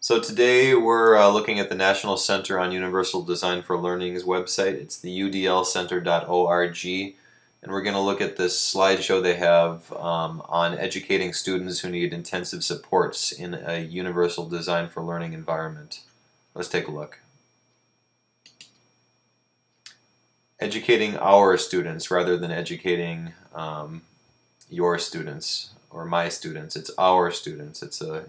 So today we're looking at the National Center on Universal Design for Learning's website. It's the udlcenter.org, and we're going to look at this slideshow they have on educating students who need intensive supports in a universal design for learning environment. Let's take a look. Educating our students rather than educating your students or my students. It's our students. It's a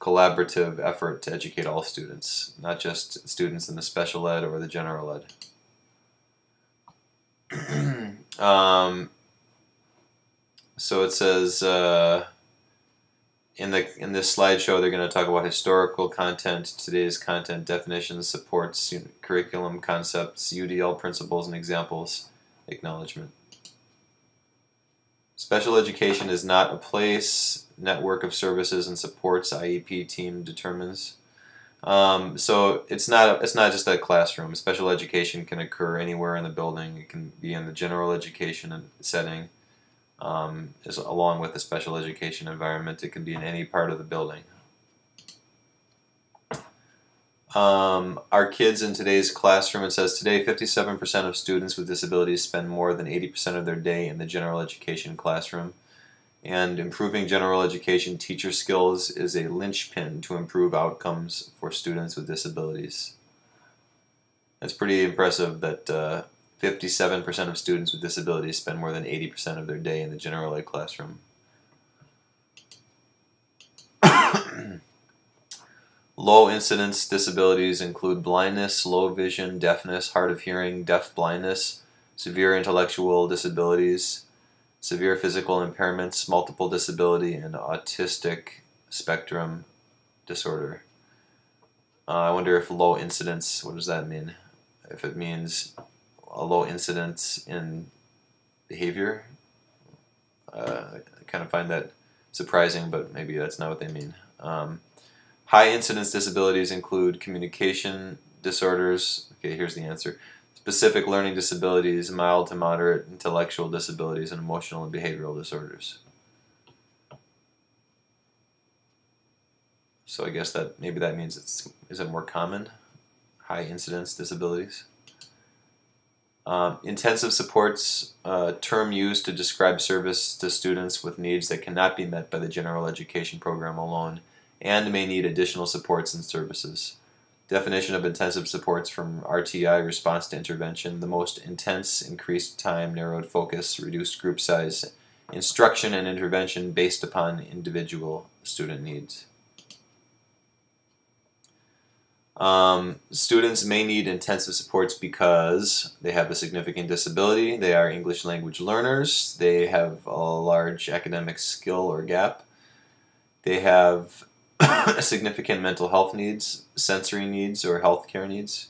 collaborative effort to educate all students, not just students in the special ed or the general ed. So it says in this slideshow they're going to talk about historical content, today's content, definitions, supports, curriculum, concepts, UDL principles and examples, acknowledgement. Special education is not a place, network of services and supports IEP team determines. So it's not just a classroom. Special education can occur anywhere in the building. It can be in the general education setting, along with the special education environment. It can be in any part of the building. Our kids in today's classroom, it says today 57% of students with disabilities spend more than 80% of their day in the general education classroom. And improving general education teacher skills is a linchpin to improve outcomes for students with disabilities. It's pretty impressive that 57% of students with disabilities spend more than 80% of their day in the general ed classroom. Low incidence disabilities include blindness, low vision, deafness, hard of hearing, deaf blindness, severe intellectual disabilities, severe physical impairments, multiple disability, and autistic spectrum disorder. I wonder if low incidence, what does that mean? If it means a low incidence in behavior? I kind of find that surprising, but maybe that's not what they mean. High incidence disabilities include communication disorders. Okay, here's the answer. Specific learning disabilities, mild to moderate intellectual disabilities, and emotional and behavioral disorders. So I guess that maybe that means is it more common? High incidence disabilities. Intensive supports, term used to describe service to students with needs that cannot be met by the general education program alone and may need additional supports and services. Definition of intensive supports from RTI, response to intervention: the most intense, increased time, narrowed focus, reduced group size, instruction and intervention based upon individual student needs. Students may need intensive supports because they have a significant disability, they are English language learners, they have a large academic skill or gap, they have significant mental health needs, sensory needs, or healthcare needs.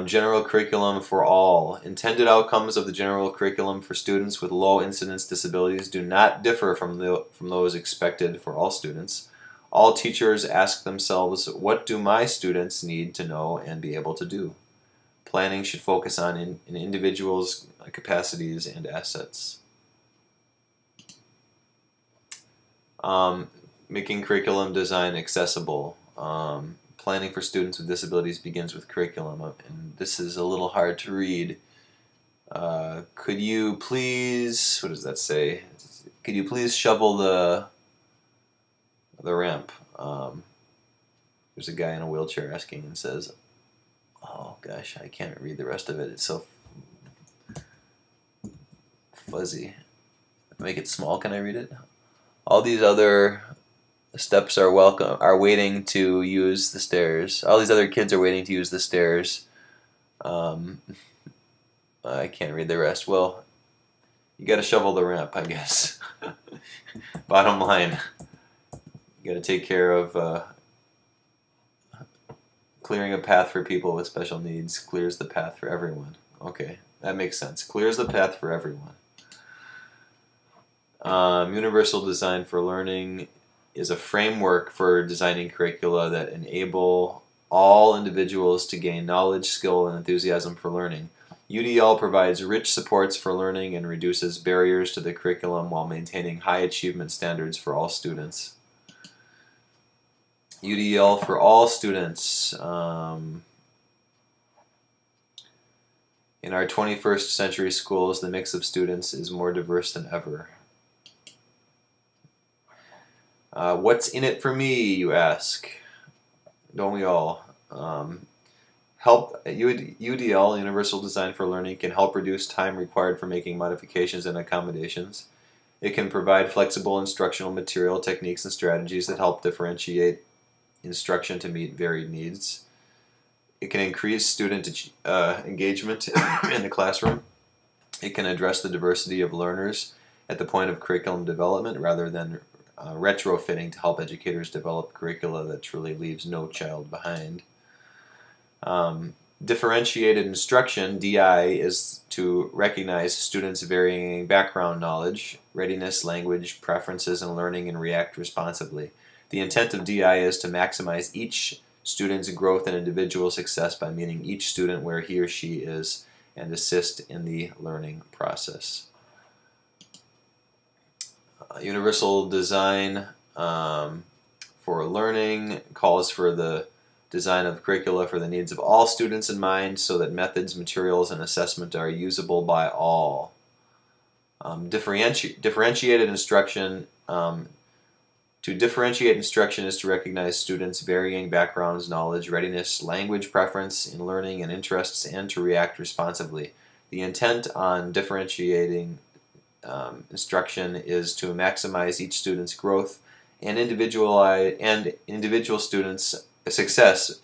General curriculum for all. Intended outcomes of the general curriculum for students with low incidence disabilities do not differ from those expected for all students. All teachers ask themselves, what do my students need to know and be able to do? Planning should focus on an individual's capacities and assets. Making curriculum design accessible. Planning for students with disabilities begins with curriculum, and this is a little hard to read. Could you please, what does that say? Could you please shovel the ramp? There's a guy in a wheelchair asking and says, oh gosh, I can't read the rest of it. It's so fuzzy. Make it small, can I read it? All these other steps are waiting to use the stairs. All these other kids are waiting to use the stairs. I can't read the rest. Well, you gotta shovel the ramp, I guess. Bottom line, you gotta take care of clearing a path for people with special needs. Clears the path for everyone. Okay, that makes sense. Clears the path for everyone. Universal design for learning is a framework for designing curricula that enable all individuals to gain knowledge, skill, and enthusiasm for learning. UDL provides rich supports for learning and reduces barriers to the curriculum while maintaining high achievement standards for all students. UDL for all students. In our 21st century schools, the mix of students is more diverse than ever. What's in it for me, you ask? Don't we all? UDL, Universal Design for Learning, can help reduce time required for making modifications and accommodations. It can provide flexible instructional material, techniques, and strategies that help differentiate instruction to meet varied needs. It can increase student engagement in the classroom. It can address the diversity of learners at the point of curriculum development rather than retrofitting to help educators develop curricula that truly leaves no child behind. Differentiated instruction, DI, is to recognize students' varying background knowledge, readiness, language, preferences, and learning and react responsibly. The intent of DI is to maximize each student's growth and individual success by meeting each student where he or she is and assist in the learning process. Universal design for learning calls for the design of curricula for the needs of all students in mind so that methods, materials, and assessment are usable by all. Differentiated instruction. To differentiate instruction is to recognize students' varying backgrounds, knowledge, readiness, language preference in learning and interests, and to react responsibly. The intent on differentiating instruction is to maximize each student's growth and individual students' success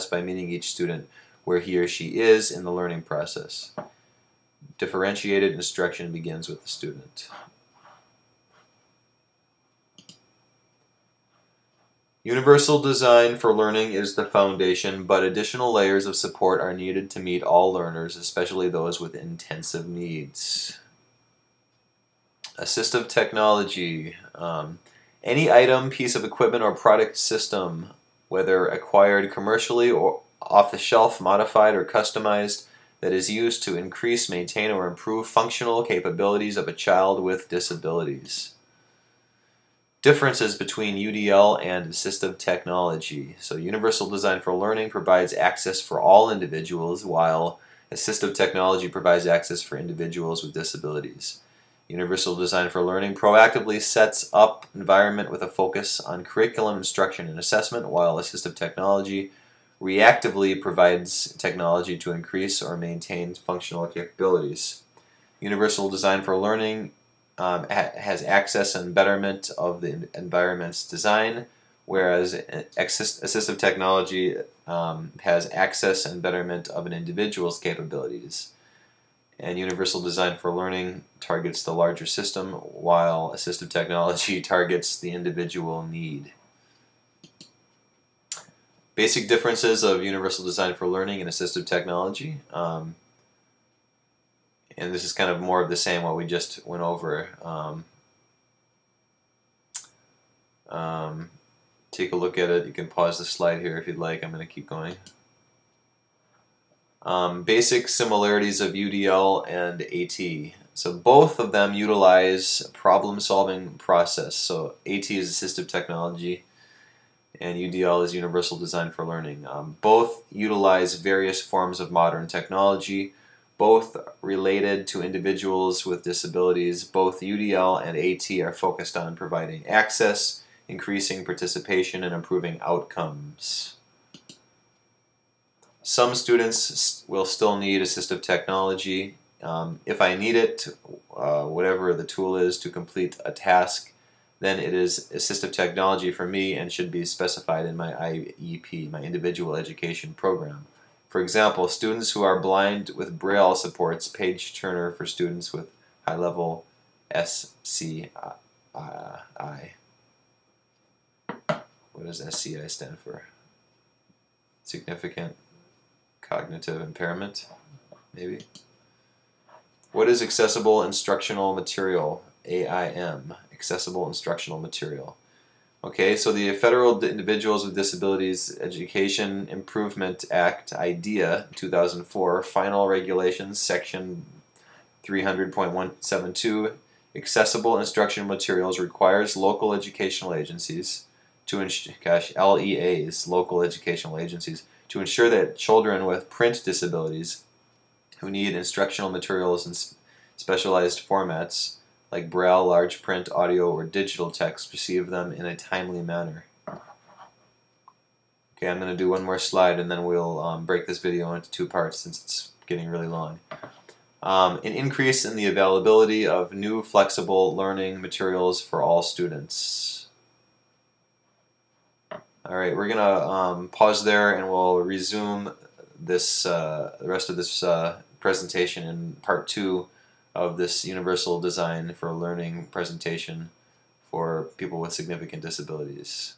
by meeting each student where he or she is in the learning process. Differentiated instruction begins with the student. Universal design for learning is the foundation, but additional layers of support are needed to meet all learners, especially those with intensive needs. Assistive technology. Any item, piece of equipment, or product system, whether acquired commercially or off the shelf, modified, or customized, that is used to increase, maintain, or improve functional capabilities of a child with disabilities. Differences between UDL and assistive technology. So Universal Design for Learning provides access for all individuals, while assistive technology provides access for individuals with disabilities. Universal Design for Learning proactively sets up environment with a focus on curriculum, instruction, and assessment, while assistive technology reactively provides technology to increase or maintain functional capabilities. Universal Design for Learning has access and betterment of the environment's design, whereas assistive technology has access and betterment of an individual's capabilities. And Universal Design for Learning targets the larger system, while assistive technology targets the individual need. Basic differences of Universal Design for Learning and assistive technology. And this is kind of more of the same what we just went over. Take a look at it. You can pause the slide here if you'd like. I'm going to keep going. Basic similarities of UDL and AT. So both of them utilize problem-solving process. So AT is assistive technology and UDL is Universal Design for Learning. Both utilize various forms of modern technology, both related to individuals with disabilities. Both UDL and AT are focused on providing access, increasing participation, and improving outcomes. Some students will still need assistive technology. If I need it, whatever the tool is to complete a task, then it is assistive technology for me and should be specified in my IEP, my individual education program. For example, students who are blind with Braille supports page turner for students with high-level SCI. What does SCI stand for? Significant cognitive impairment, maybe? What is accessible instructional material? AIM, accessible instructional material. Okay, so the Federal Individuals with Disabilities Education Improvement Act, IDEA, 2004, Final Regulations, Section 300.172, accessible instructional materials requires local educational agencies LEAs, local educational agencies, to ensure that children with print disabilities who need instructional materials in specialized formats like Braille, large print, audio, or digital text receive them in a timely manner. Okay, I'm going to do one more slide and then we'll break this video into two parts since it's getting really long. An increase in the availability of new flexible learning materials for all students. Alright, we're going to pause there and we'll resume this, the rest of this presentation in part 2 of this universal design for learning presentation for people with significant disabilities.